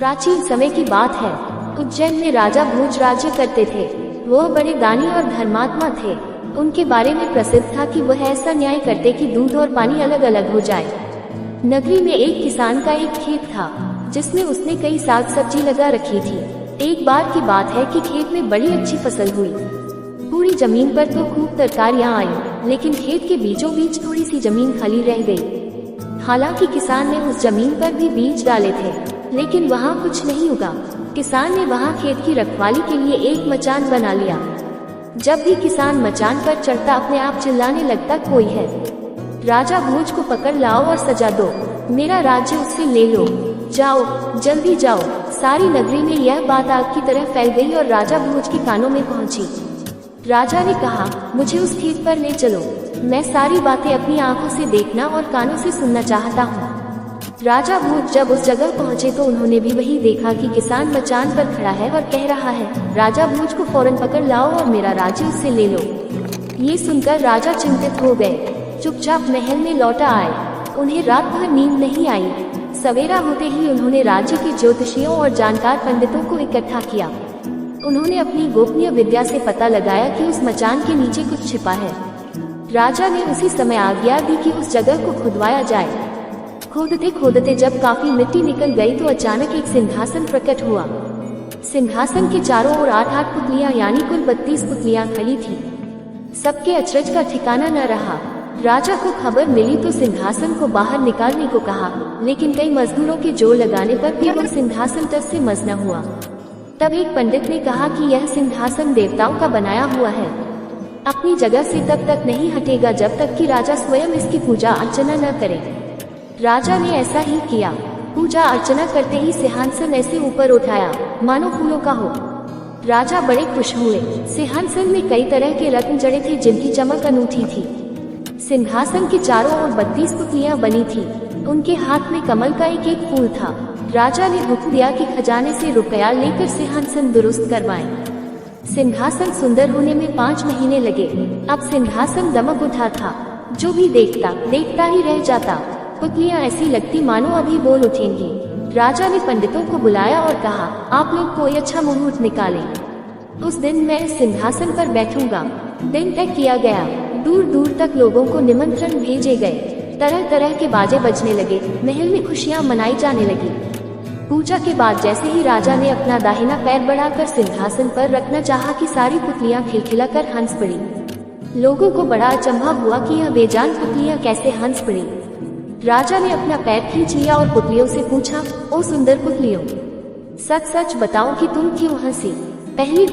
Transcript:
प्राचीन समय की बात है। उज्जैन में राजा भोज राज्य करते थे। वह बड़े दानी और धर्मात्मा थे। उनके बारे में प्रसिद्ध था कि वह ऐसा न्याय करते कि दूध और पानी अलग अलग हो जाए। नगरी में एक किसान का एक खेत था जिसमें उसने कई साग सब्जी लगा रखी थी। एक बार की बात है कि खेत में बड़ी अच्छी फसल हुई। पूरी जमीन पर तो खूब तरकारियां आई, लेकिन खेत के बीचों बीच थोड़ी सी जमीन खाली रह गई। हालांकि किसान ने उस जमीन पर भी बीज डाले थे, लेकिन वहाँ कुछ नहीं उगा। किसान ने वहाँ खेत की रखवाली के लिए एक मचान बना लिया। जब भी किसान मचान पर चढ़ता अपने आप चिल्लाने लगता, कोई है, राजा भोज को पकड़ लाओ और सजा दो, मेरा राज्य उससे ले लो, जाओ जल्दी जाओ। सारी नगरी में यह बात आग की तरह फैल गई और राजा भोज के कानों में पहुंची। राजा ने कहा, मुझे उस खेत पर ले चलो, मैं सारी बातें अपनी आंखों से देखना और कानों से सुनना चाहता हूँ। राजा भोज जब उस जगह पहुंचे तो उन्होंने भी वही देखा कि किसान मचान पर खड़ा है और कह रहा है, राजा भोज को फौरन पकड़ लाओ और मेरा राज्य उससे ले लो। ये सुनकर राजा चिंतित हो गए, चुपचाप महल में लौटा आए। उन्हें रात भर नींद नहीं आई। सवेरा होते ही उन्होंने राज्य के ज्योतिषियों और जानकार पंडितों को इकट्ठा किया। उन्होंने अपनी गोपनीय विद्या से पता लगाया कि उस मचान के नीचे कुछ छिपा है। राजा ने उसी समय आज्ञा दी कि उस जगह को खुदवाया जाए। खोदते खोदते जब काफी मिट्टी निकल गई तो अचानक एक सिंहासन प्रकट हुआ। सिंहासन के चारों ओर 8-8 पुतलियां यानी कुल 32 पुतलियां खड़ी थी। सबके अचरज का ठिकाना न रहा। राजा को खबर मिली तो सिंहासन को बाहर निकालने को कहा, लेकिन कई मजदूरों के जोर लगाने पर भी वह सिंहासन तक से मस न हुआ। तब एक पंडित ने कहा कि यह सिंहासन देवताओं का बनाया हुआ है, अपनी जगह से तब तक नहीं हटेगा जब तक कि राजा स्वयं इसकी पूजा अर्चना न करे। राजा ने ऐसा ही किया। पूजा अर्चना करते ही सिंहासन ऐसे ऊपर उठाया मानो फूलों का हो। राजा बड़े खुश हुए। सिंहासन में कई तरह के रत्न जड़े थे जिनकी चमक अनूठी थी। सिंहासन के चारों ओर 32 पुतलियां बनी थी। उनके हाथ में कमल का एक एक फूल था। राजा ने हुक्म दिया कि खजाने से रुपया लेकर सिंहासन दुरुस्त करवाएं। सिंहासन सुंदर होने में 5 महीने लगे। अब सिंहासन दमक उठा था। जो भी देखता देखता ही रह जाता। पुतलियां ऐसी लगती मानो अभी बोल उठेंगी। राजा ने पंडितों को बुलाया और कहा, आप लोग कोई अच्छा मुहूर्त निकालें। उस दिन मैं सिंहासन पर बैठूंगा। दिन तय किया गया। दूर दूर तक लोगों को निमंत्रण भेजे गए। तरह तरह के बाजे बजने लगे। महल में खुशियां मनाई जाने लगी। पूजा के बाद जैसे ही राजा ने अपना दाहिना पैर बढ़ाकर सिंहासन पर रखना चाहा कि सारी पुतलियां खिलखिलाकर हंस पड़ी। लोगों को बड़ा अचंभा हुआ कि यह बेजान पुतलियां कैसे हंस पड़ी। राजा ने अपना पैर खींच लिया और पुतलियों से पूछा, ओ सुंदर पुतलियों, सच सच बताओ कि तुम क्यों हंसी। पहली